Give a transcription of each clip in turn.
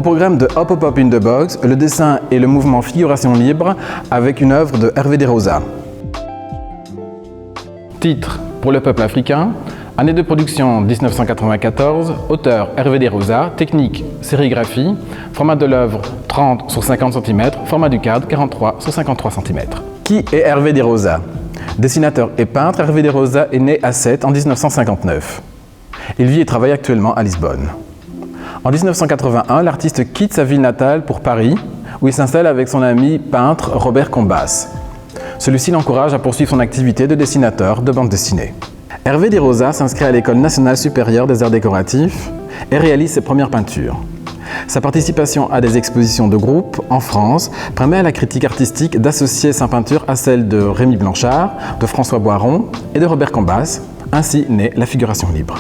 Au programme de Hop Hop Hop in the Box, le dessin et le mouvement Figuration libre avec une œuvre de Hervé Desrosas. Titre pour le peuple africain, année de production 1994, auteur Hervé Desrosas, technique sérigraphie, format de l'œuvre 30 sur 50 cm, format du cadre 43 sur 53 cm. Qui est Hervé Desrosas? Dessinateur et peintre, Hervé Desrosas est né à Sète en 1959. Il vit et travaille actuellement à Lisbonne. En 1981, l'artiste quitte sa ville natale pour Paris, où il s'installe avec son ami peintre Robert Combas. Celui-ci l'encourage à poursuivre son activité de dessinateur de bande dessinée. Hervé Desrosas s'inscrit à l'École nationale supérieure des arts décoratifs et réalise ses premières peintures. Sa participation à des expositions de groupe en France permet à la critique artistique d'associer sa peinture à celle de Rémy Blanchard, de François Boiron et de Robert Combas, ainsi naît la figuration libre.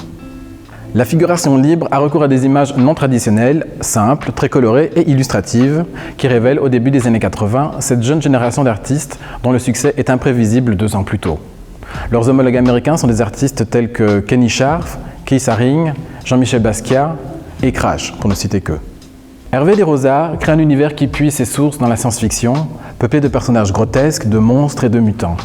La figuration libre a recours à des images non traditionnelles, simples, très colorées et illustratives, qui révèlent au début des années 80 cette jeune génération d'artistes dont le succès est imprévisible 2 ans plus tôt. Leurs homologues américains sont des artistes tels que Kenny Scharf, Keith Haring, Jean-Michel Basquiat et Crash, pour ne citer qu'eux. Hervé Desrosas crée un univers qui puise ses sources dans la science-fiction, peuplé de personnages grotesques, de monstres et de mutants.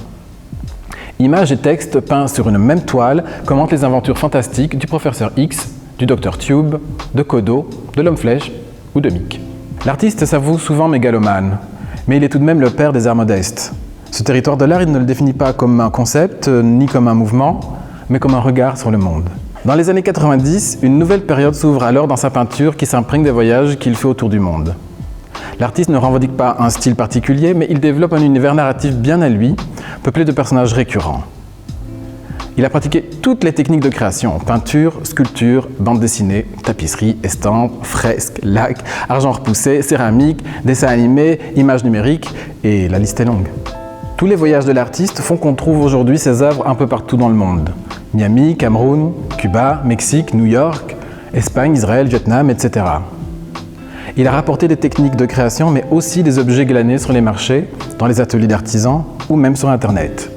Images et textes peints sur une même toile commentent les aventures fantastiques du professeur X, du Dr Tube, de Kodo, de l'Homme-Flèche ou de Mick. L'artiste s'avoue souvent mégalomane, mais il est tout de même le père des arts modestes. Ce territoire de l'art, il ne le définit pas comme un concept, ni comme un mouvement, mais comme un regard sur le monde. Dans les années 90, une nouvelle période s'ouvre alors dans sa peinture qui s'imprègne des voyages qu'il fait autour du monde. L'artiste ne revendique pas un style particulier, mais il développe un univers narratif bien à lui, peuplé de personnages récurrents. Il a pratiqué toutes les techniques de création, peinture, sculpture, bande dessinée, tapisserie, estampes, fresques, lac, argent repoussé, céramique, dessin animé, images numériques, et la liste est longue. Tous les voyages de l'artiste font qu'on trouve aujourd'hui ses œuvres un peu partout dans le monde. Miami, Cameroun, Cuba, Mexique, New York, Espagne, Israël, Vietnam, etc. Il a rapporté des techniques de création, mais aussi des objets glanés sur les marchés, dans les ateliers d'artisans ou même sur Internet.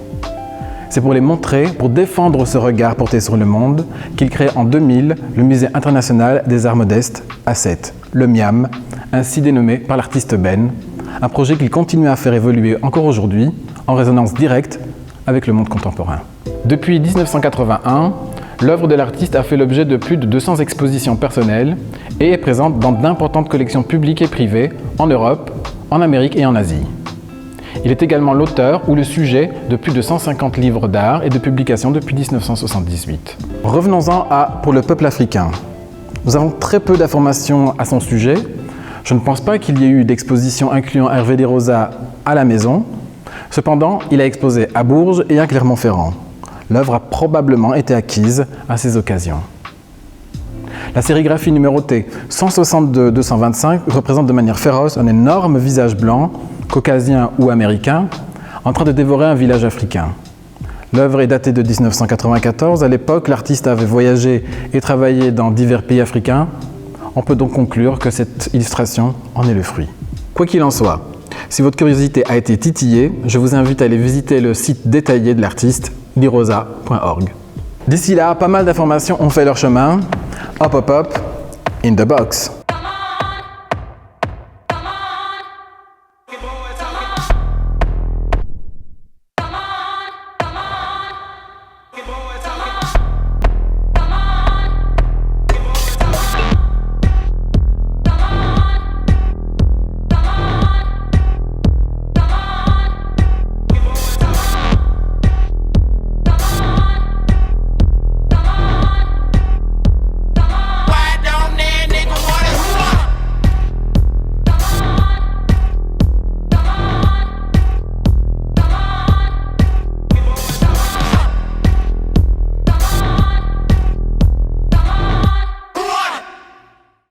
C'est pour les montrer, pour défendre ce regard porté sur le monde, qu'il crée en 2000 le Musée international des arts modestes à Sète, le MIAM, ainsi dénommé par l'artiste Ben, un projet qu'il continue à faire évoluer encore aujourd'hui, en résonance directe avec le monde contemporain. Depuis 1981, l'œuvre de l'artiste a fait l'objet de plus de 200 expositions personnelles et est présente dans d'importantes collections publiques et privées en Europe, en Amérique et en Asie. Il est également l'auteur ou le sujet de plus de 150 livres d'art et de publications depuis 1978. Revenons-en à Pour le peuple africain. Nous avons très peu d'informations à son sujet. Je ne pense pas qu'il y ait eu d'exposition incluant Hervé Desrosas à la maison. Cependant, il a exposé à Bourges et à Clermont-Ferrand. L'œuvre a probablement été acquise à ces occasions. La sérigraphie numérotée 162-225 représente de manière féroce un énorme visage blanc, caucasien ou américain, en train de dévorer un village africain. L'œuvre est datée de 1994. À l'époque, l'artiste avait voyagé et travaillé dans divers pays africains. On peut donc conclure que cette illustration en est le fruit. Quoi qu'il en soit, si votre curiosité a été titillée, je vous invite à aller visiter le site détaillé de l'artiste, desrosas.org. D'ici là, pas mal d'informations ont fait leur chemin. Hop hop hop, in the box.